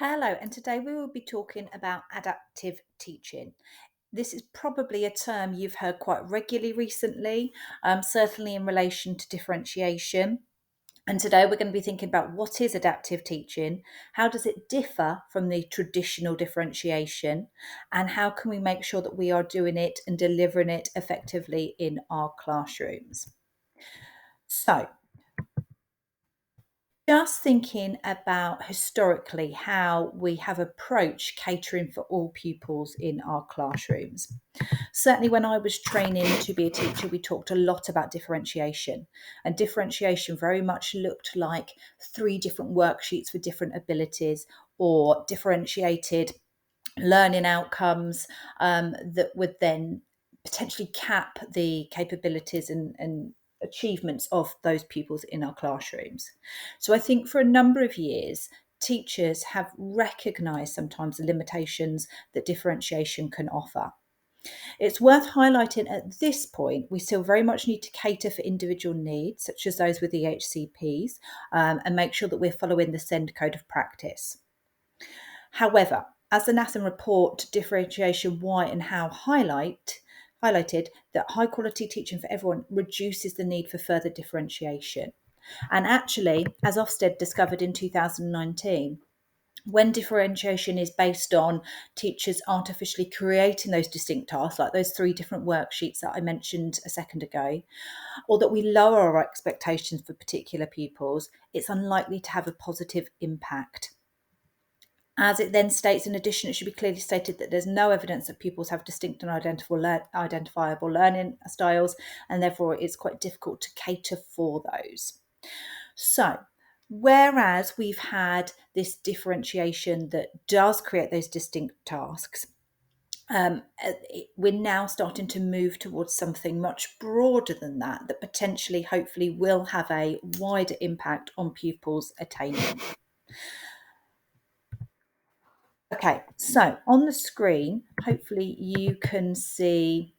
Hello, and today we will be talking about adaptive teaching. This is probably a term you've heard quite regularly recently, certainly in relation to differentiation. And today we're going to be thinking about what is adaptive teaching, how does it differ from the traditional differentiation, and how can we make sure that we are doing it and delivering it effectively in our classrooms. So, just thinking about historically how we have approached catering for all pupils in our classrooms. Certainly, when I was training to be a teacher, we talked a lot about differentiation, and differentiation very much looked like three different worksheets for different abilities or differentiated learning outcomes that would then potentially cap the capabilities and achievements of those pupils in our classrooms. So I think for a number of years, teachers have recognised sometimes the limitations that differentiation can offer. It's worth highlighting at this point, we still very much need to cater for individual needs, such as those with EHCPs, and make sure that we're following the SEND code of practice. However, as the NASM report Differentiation Why and How highlighted that high quality teaching for everyone reduces the need for further differentiation. And actually, as Ofsted discovered in 2019, when differentiation is based on teachers artificially creating those distinct tasks, like those three different worksheets that I mentioned a second ago, or that we lower our expectations for particular pupils, it's unlikely to have a positive impact. As it then states, in addition, it should be clearly stated that there's no evidence that pupils have distinct and identifiable learning styles, and therefore it's quite difficult to cater for those. So, whereas we've had this differentiation that does create those distinct tasks, we're now starting to move towards something much broader than that, that potentially, hopefully, will have a wider impact on pupils' attainment. Okay, so on the screen, hopefully you can see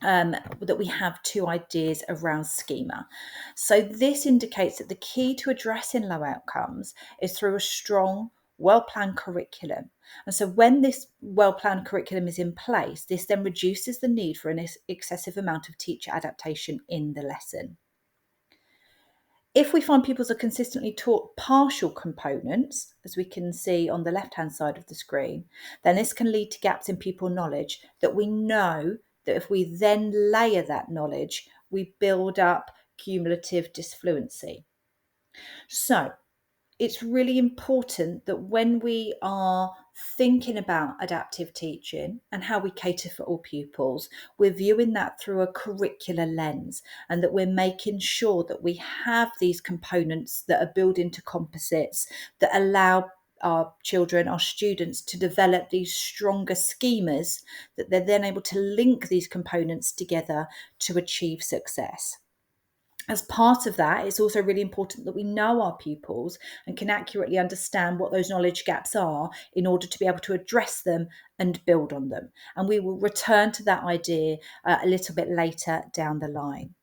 that we have two ideas around schema. So this indicates that the key to addressing low outcomes is through a strong, well-planned curriculum. And so when this well-planned curriculum is in place, this then reduces the need for an excessive amount of teacher adaptation in the lesson. If we find pupils are consistently taught partial components, as we can see on the left-hand side of the screen, then this can lead to gaps in pupil knowledge that we know that if we then layer that knowledge, we build up cumulative disfluency. So it's really important that when we are thinking about adaptive teaching and how we cater for all pupils, we're viewing that through a curricular lens, and that we're making sure that we have these components that are built into composites that allow our children, our students, to develop these stronger schemas that they're then able to link these components together to achieve success. As part of that, it's also really important that we know our pupils and can accurately understand what those knowledge gaps are in order to be able to address them and build on them. And we will return to that idea a little bit later down the line.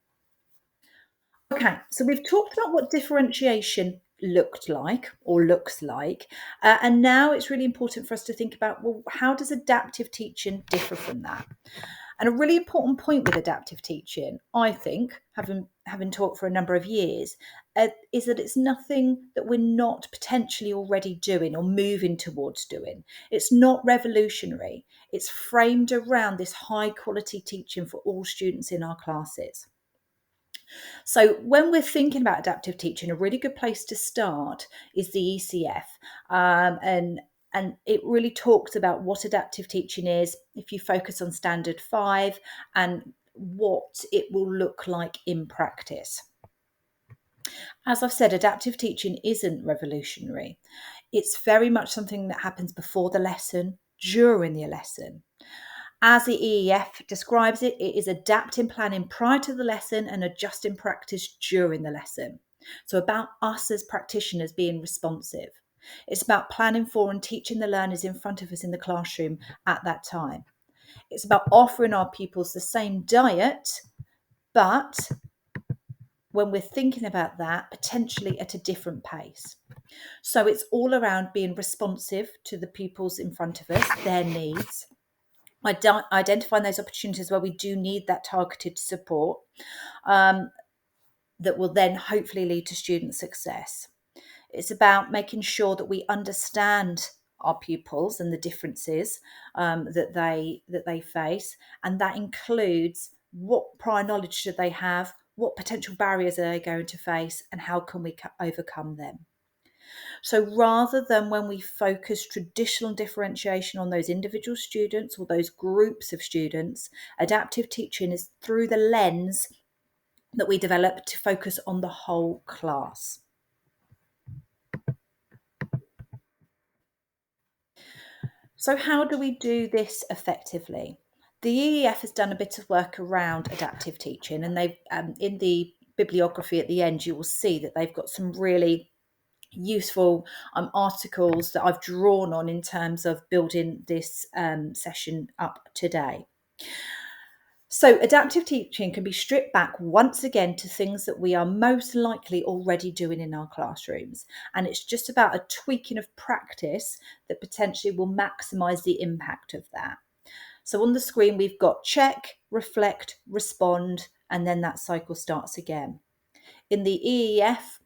Okay, so we've talked about what differentiation looked like or looks like, and now it's really important for us to think about, well, how does adaptive teaching differ from that? And a really important point with adaptive teaching, I think, having taught for a number of years, is that it's nothing that we're not potentially already doing or moving towards doing. It's not revolutionary. It's framed around this high quality teaching for all students in our classes. So when we're thinking about adaptive teaching, a really good place to start is the ECF. And it really talks about what adaptive teaching is if you focus on standard 5 and what it will look like in practice. As I've said, adaptive teaching isn't revolutionary. It's very much something that happens before the lesson, during the lesson. As the EEF describes it, it is adapting planning prior to the lesson and adjusting practice during the lesson. So about us as practitioners being responsive. It's about planning for and teaching the learners in front of us in the classroom at that time. It's about offering our pupils the same diet, but when we're thinking about that, potentially at a different pace. So it's all around being responsive to the pupils in front of us, their needs, identifying those opportunities where we do need that targeted support, that will then hopefully lead to student success. It's about making sure that we understand our pupils and the differences that they face, and that includes what prior knowledge should they have, what potential barriers are they going to face, and how can we overcome them. So rather than when we focus traditional differentiation on those individual students or those groups of students, adaptive teaching is through the lens that we develop to focus on the whole class. So how do we do this effectively? The EEF has done a bit of work around adaptive teaching, and they've in the bibliography at the end, you will see that they've got some really useful articles that I've drawn on in terms of building this session up today. So adaptive teaching can be stripped back once again to things that we are most likely already doing in our classrooms. And it's just about a tweaking of practice that potentially will maximise the impact of that. So on the screen, we've got check, reflect, respond, and then that cycle starts again. In the EEF,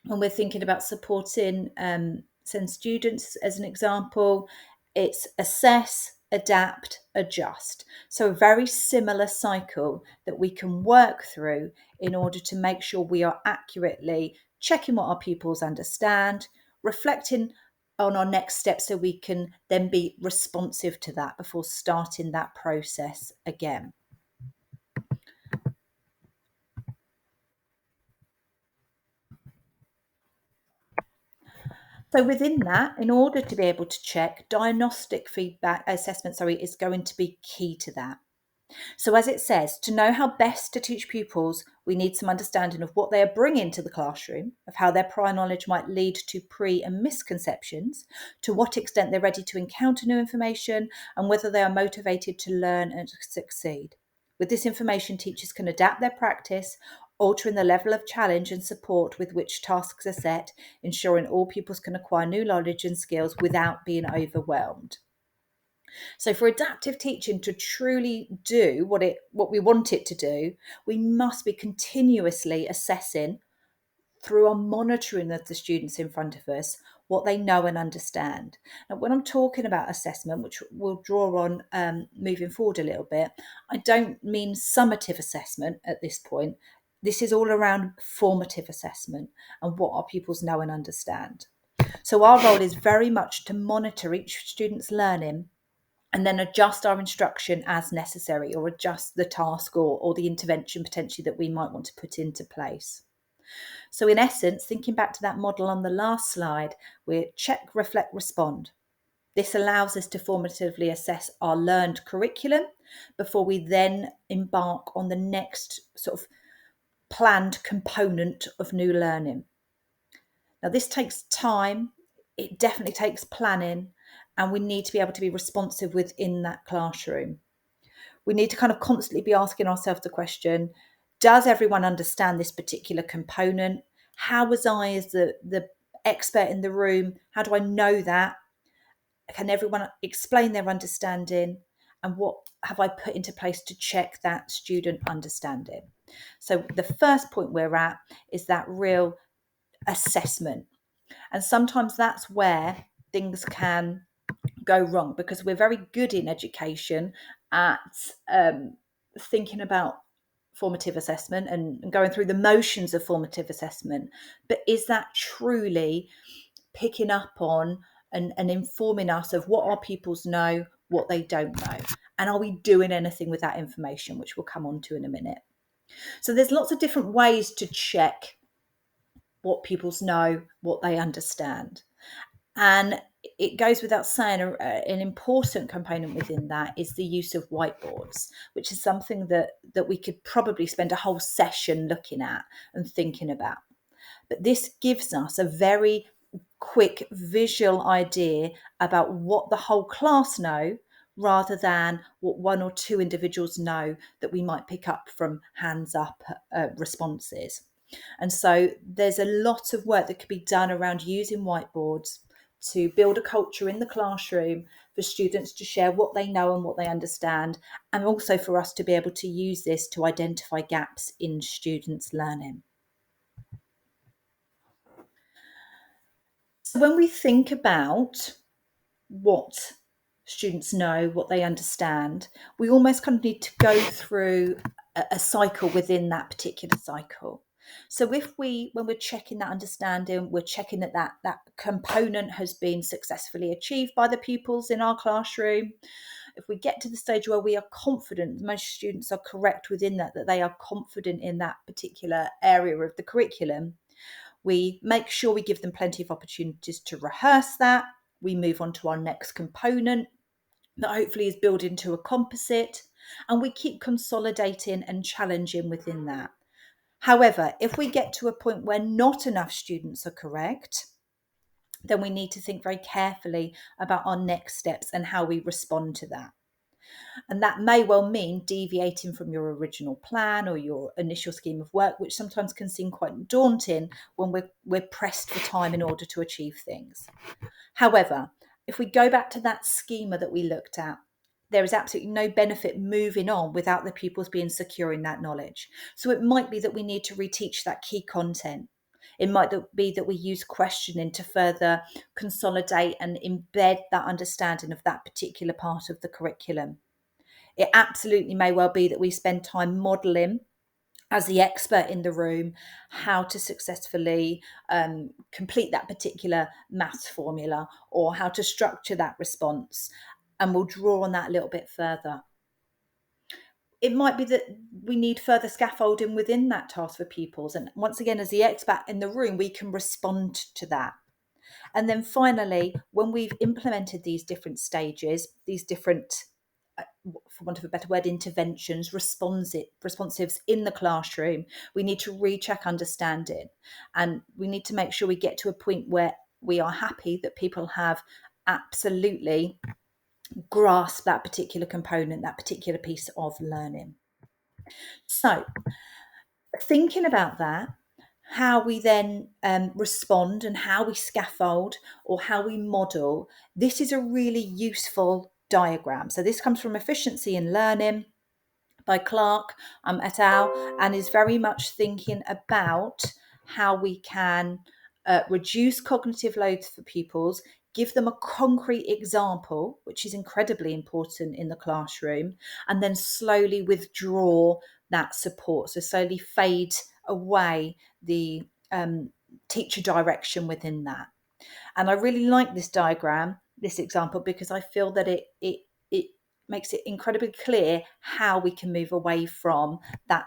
when we're thinking about supporting SEND students, as an example, it's assess, adapt, adjust. So a very similar cycle that we can work through in order to make sure we are accurately checking what our pupils understand, reflecting on our next step so we can then be responsive to that before starting that process again. So within that, in order to be able to check, diagnostic feedback assessment, is going to be key to that. So as it says, to know how best to teach pupils, we need some understanding of what they are bringing to the classroom, of how their prior knowledge might lead to pre and misconceptions, to what extent they're ready to encounter new information, and whether they are motivated to learn and succeed. With this information, teachers can adapt their practice, altering the level of challenge and support with which tasks are set, ensuring all pupils can acquire new knowledge and skills without being overwhelmed. So for adaptive teaching to truly do what we want it to do, we must be continuously assessing through our monitoring of the students in front of us what they know and understand. Now, when I'm talking about assessment, which we'll draw on moving forward a little bit, I don't mean summative assessment at this point. This is all around formative assessment and what our pupils know and understand. So our role is very much to monitor each student's learning and then adjust our instruction as necessary, or adjust the task or the intervention potentially that we might want to put into place. So in essence, thinking back to that model on the last slide, we're check, reflect, respond. This allows us to formatively assess our learned curriculum before we then embark on the next sort of planned component of new learning. Now, this takes time, it definitely takes planning, and we need to be able to be responsive within that classroom. We need to kind of constantly be asking ourselves the question, does everyone understand this particular component? How was I, as the expert in the room, how do I know that? Can everyone explain their understanding? And what have I put into place to check that student understanding? So the first point we're at is that real assessment. And sometimes that's where things can go wrong, because we're very good in education at thinking about formative assessment and going through the motions of formative assessment. But is that truly picking up on and informing us of what our pupils know, what they don't know? And are we doing anything with that information, which we'll come on to in a minute? So there's lots of different ways to check what pupils know, what they understand. And it goes without saying, an important component within that is the use of whiteboards, which is something that we could probably spend a whole session looking at and thinking about. But this gives us a very quick visual idea about what the whole class know, rather than what one or two individuals know that we might pick up from hands up responses. And so there's a lot of work that could be done around using whiteboards to build a culture in the classroom for students to share what they know and what they understand, and also for us to be able to use this to identify gaps in students' learning. So when we think about what students know, what they understand, we almost kind of need to go through a cycle within that particular cycle. So if when we're checking that understanding, we're checking that component has been successfully achieved by the pupils in our classroom. If we get to the stage where we are confident, most students are correct within that they are confident in that particular area of the curriculum, we make sure we give them plenty of opportunities to rehearse that. We move on to our next component that hopefully is built into a composite, and we keep consolidating and challenging within that. However, if we get to a point where not enough students are correct, then we need to think very carefully about our next steps and how we respond to that. And that may well mean deviating from your original plan or your initial scheme of work, which sometimes can seem quite daunting when we're pressed for time in order to achieve things. However, if we go back to that schema that we looked at, there is absolutely no benefit moving on without the pupils being secure in that knowledge. So it might be that we need to reteach that key content. It might be that we use questioning to further consolidate and embed that understanding of that particular part of the curriculum. It absolutely may well be that we spend time modelling as the expert in the room how to successfully complete that particular maths formula or how to structure that response, and we'll draw on that a little bit further. It might be that we need further scaffolding within that task for pupils, and once again, as the expert in the room, we can respond to that. And then finally, when we've implemented these different stages, these different, for want of a better word, interventions, responsives in the classroom, we need to recheck understanding. And we need to make sure we get to a point where we are happy that people have absolutely grasped that particular component, that particular piece of learning. So thinking about that, how we then respond and how we scaffold or how we model, this is a really useful diagram. So this comes from Efficiency in Learning by Clark et al., and is very much thinking about how we can reduce cognitive loads for pupils, give them a concrete example, which is incredibly important in the classroom, and then slowly withdraw that support. So slowly fade away the teacher direction within that. And I really like this diagram, this example, because I feel that it makes it incredibly clear how we can move away from that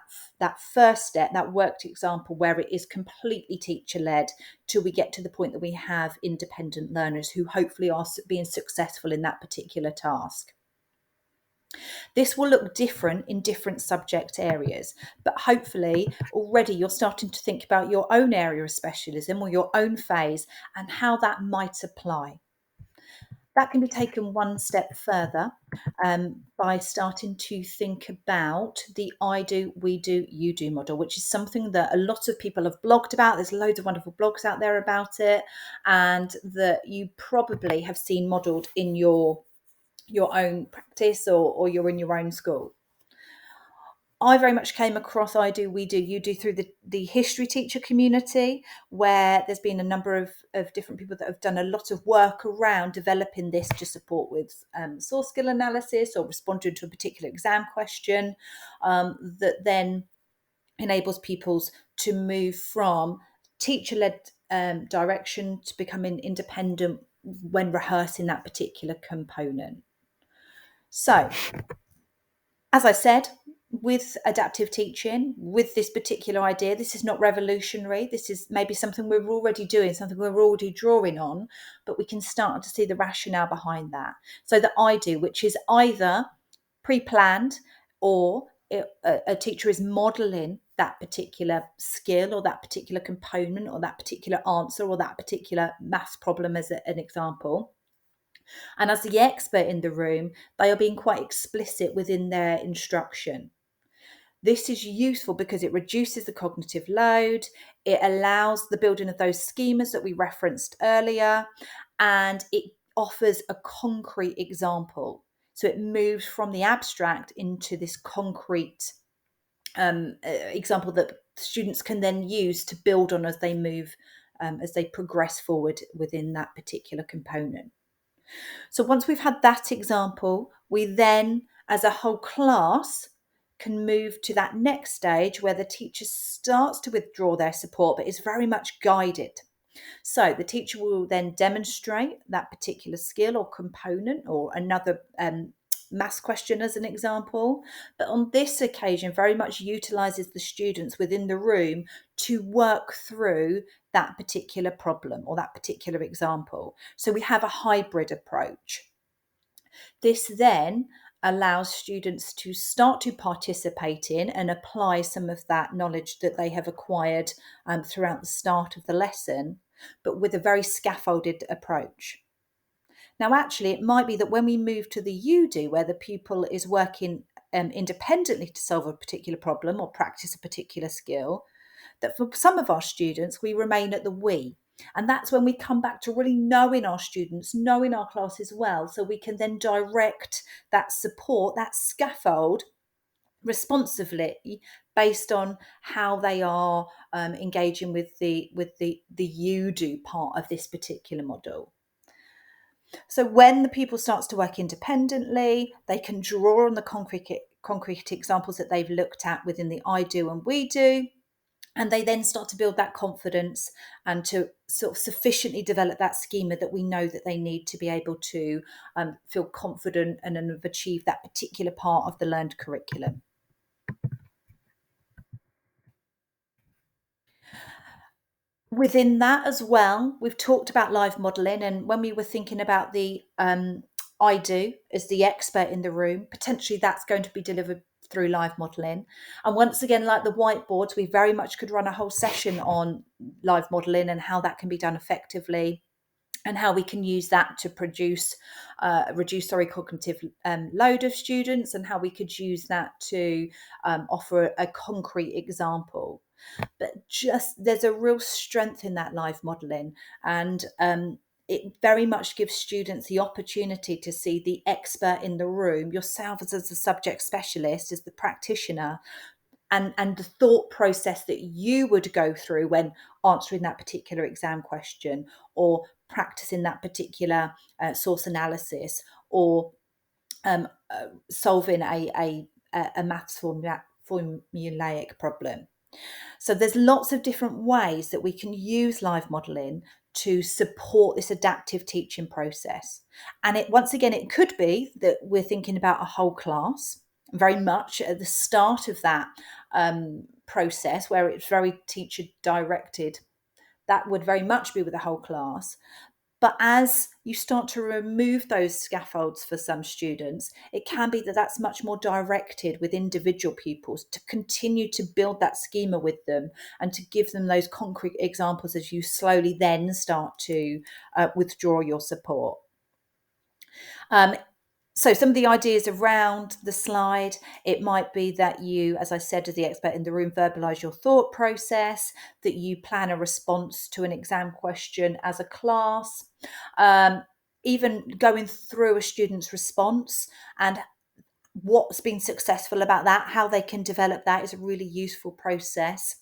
first step, that worked example where it is completely teacher-led, till we get to the point that we have independent learners who hopefully are being successful in that particular task. This will look different in different subject areas, but hopefully already you're starting to think about your own area of specialism or your own phase and how that might apply. That can be taken one step further by starting to think about the I do, we do, you do model, which is something that a lot of people have blogged about. There's loads of wonderful blogs out there about it, and that you probably have seen modelled in your own practice or you're in your own school. I very much came across I do, we do, you do through the history teacher community, where there's been a number of different people that have done a lot of work around developing this to support with source skill analysis or responding to a particular exam question, that then enables pupils to move from teacher-led direction to becoming independent when rehearsing that particular component. So, as I said, with adaptive teaching, with this particular idea, this is not revolutionary. This is maybe something we're already doing, something we're already drawing on, but we can start to see the rationale behind that. So the I do, which is either pre-planned or a teacher is modelling that particular skill or that particular component or that particular answer or that particular maths problem as an example. And as the expert in the room, they are being quite explicit within their instruction. This is useful because it reduces the cognitive load, it allows the building of those schemas that we referenced earlier, and it offers a concrete example. So it moves from the abstract into this concrete example that students can then use to build on as they move, as they progress forward within that particular component. So once we've had that example, we then, as a whole class, can move to that next stage where the teacher starts to withdraw their support, but is very much guided. So the teacher will then demonstrate that particular skill or component, or another maths question as an example. But on this occasion, very much utilises the students within the room to work through that particular problem or that particular example. So we have a hybrid approach. This then allows students to start to participate in and apply some of that knowledge that they have acquired throughout the start of the lesson, but with a very scaffolded approach. Now, actually, it might be that when we move to the you do, where the pupil is working independently to solve a particular problem or practice a particular skill, that for some of our students, we remain at the we. And that's when we come back to really knowing our students, knowing our classes well, so we can then direct that support, that scaffold, responsively based on how they are engaging with the you do part of this particular model. So when the pupil starts to work independently, they can draw on the concrete examples that they've looked at within the I do and we do, and they then start to build that confidence and to sort of sufficiently develop that schema that we know that they need to be able to feel confident and have achieved that particular part of the learned curriculum. Within that as well, we've talked about live modelling, and when we were thinking about the I do as the expert in the room, potentially that's going to be delivered through live modelling. And once again, like the whiteboards, we very much could run a whole session on live modelling and how that can be done effectively, and how we can use that to reduce cognitive load of students, and how we could use that to offer a concrete example. But just there's a real strength in that live modelling, and it very much gives students the opportunity to see the expert in the room, yourself as a subject specialist, as the practitioner, and the thought process that you would go through when answering that particular exam question, or practicing that particular source analysis, or solving a maths formulaic problem. So there's lots of different ways that we can use live modelling to support this adaptive teaching process. And it, once again, it could be that we're thinking about a whole class, very much at the start of that process where it's very teacher directed. That would very much be with the whole class. But as you start to remove those scaffolds for some students, it can be that that's much more directed with individual pupils to continue to build that schema with them and to give them those concrete examples as you slowly then start to withdraw your support. So some of the ideas around the slide, it might be that you, as I said, as the expert in the room, verbalise your thought process, that you plan a response to an exam question as a class, even going through a student's response and what's been successful about that, how they can develop that is a really useful process.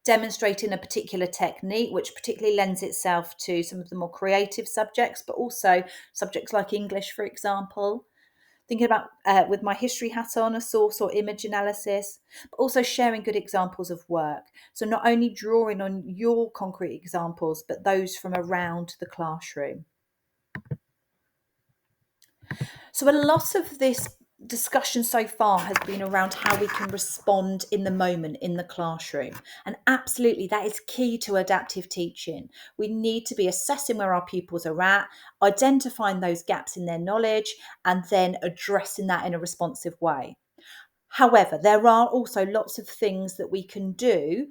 Demonstrating a particular technique, which particularly lends itself to some of the more creative subjects, but also subjects like English, for example. Thinking about, with my history hat on, a source or image analysis, but also sharing good examples of work. So not only drawing on your concrete examples, but those from around the classroom. So a lot of this discussion so far has been around how we can respond in the moment in the classroom. And absolutely, that is key to adaptive teaching. We need to be assessing where our pupils are at, identifying those gaps in their knowledge, and then addressing that in a responsive way. However, there are also lots of things that we can do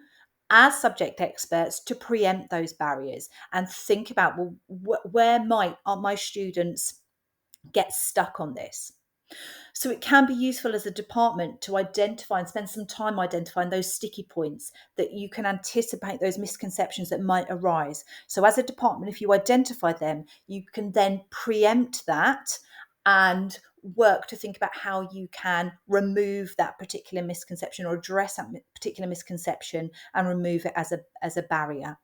as subject experts to preempt those barriers and think about, well, where might my students get stuck on this? So it can be useful as a department to identify and spend some time identifying those sticky points that you can anticipate those misconceptions that might arise. So as a department, if you identify them, you can then preempt that and work to think about how you can remove that particular misconception or address that particular misconception and remove it as a barrier.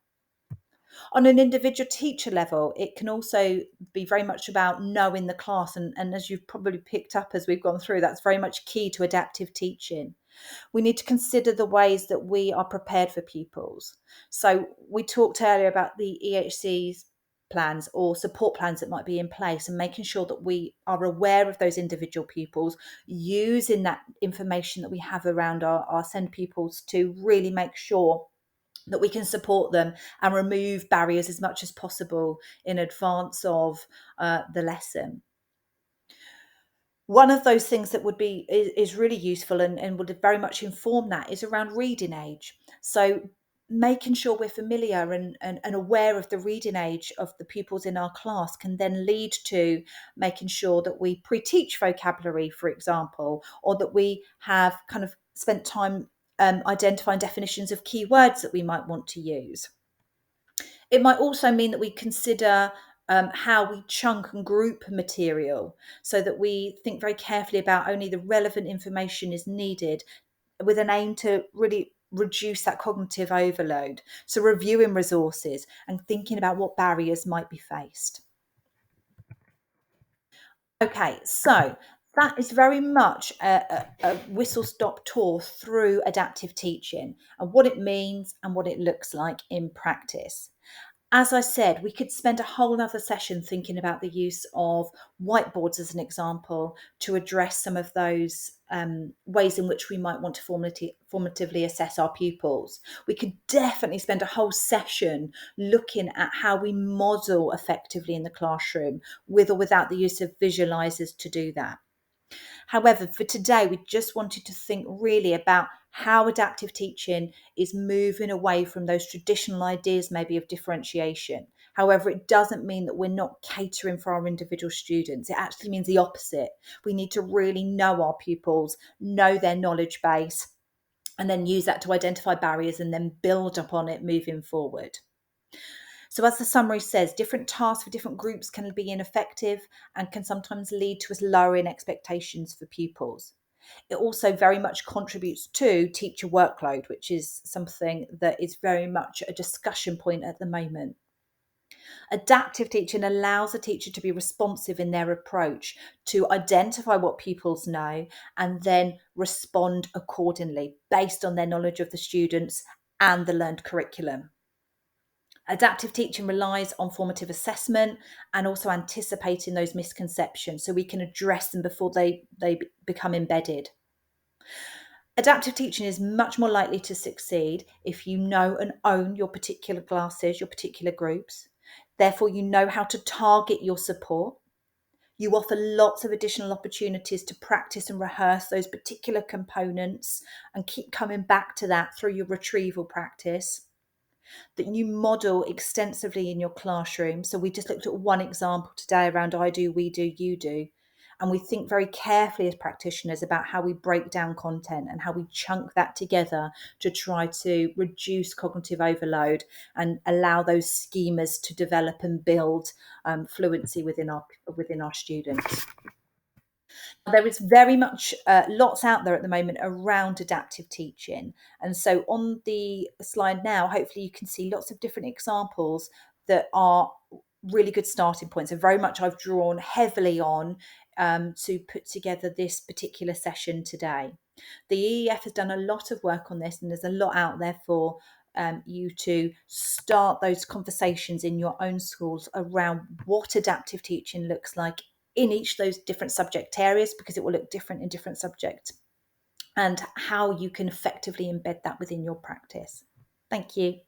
On an individual teacher level, it can also be very much about knowing the class. And as you've probably picked up as we've gone through, that's very much key to adaptive teaching. We need to consider the ways that we are prepared for pupils. So we talked earlier about the EHC's plans or support plans that might be in place, and making sure that we are aware of those individual pupils, using that information that we have around our SEND pupils to really make sure that we can support them and remove barriers as much as possible in advance of the lesson. One of those things that would be is really useful and would very much inform that is around reading age. So making sure we're familiar and aware of the reading age of the pupils in our class can then lead to making sure that we pre-teach vocabulary, for example, or that we have kind of spent time identifying definitions of key words that we might want to use. It might also mean that we consider how we chunk and group material so that we think very carefully about only the relevant information is needed, with an aim to really reduce that cognitive overload. So reviewing resources and thinking about what barriers might be faced. Okay, so that is very much a whistle-stop tour through adaptive teaching and what it means and what it looks like in practice. As I said, we could spend a whole other session thinking about the use of whiteboards as an example to address some of those ways in which we might want to formatively assess our pupils. We could definitely spend a whole session looking at how we model effectively in the classroom with or without the use of visualizers to do that. However, for today, we just wanted to think really about how adaptive teaching is moving away from those traditional ideas, maybe of differentiation. However, it doesn't mean that we're not catering for our individual students. It actually means the opposite. We need to really know our pupils, know their knowledge base, and then use that to identify barriers and then build upon it moving forward. So, as the summary says, different tasks for different groups can be ineffective and can sometimes lead to us lowering expectations for pupils. It also very much contributes to teacher workload, which is something that is very much a discussion point at the moment. Adaptive teaching allows a teacher to be responsive in their approach, to identify what pupils know and then respond accordingly based on their knowledge of the students and the learned curriculum. Adaptive teaching relies on formative assessment and also anticipating those misconceptions so we can address them before they become embedded. Adaptive teaching is much more likely to succeed if you know and own your particular classes, your particular groups. Therefore, you know how to target your support. You offer lots of additional opportunities to practice and rehearse those particular components and keep coming back to that through your retrieval practice. That you model extensively in your classroom. So we just looked at one example today around I do, we do, you do. And we think very carefully as practitioners about how we break down content and how we chunk that together to try to reduce cognitive overload and allow those schemas to develop and build fluency within our students. There is very much lots out there at the moment around adaptive teaching. And so on the slide now, hopefully you can see lots of different examples that are really good starting points. And very much I've drawn heavily on to put together this particular session today. The EEF has done a lot of work on this, and there's a lot out there for you to start those conversations in your own schools around what adaptive teaching looks like in each of those different subject areas, because it will look different in different subjects, and how you can effectively embed that within your practice. Thank you.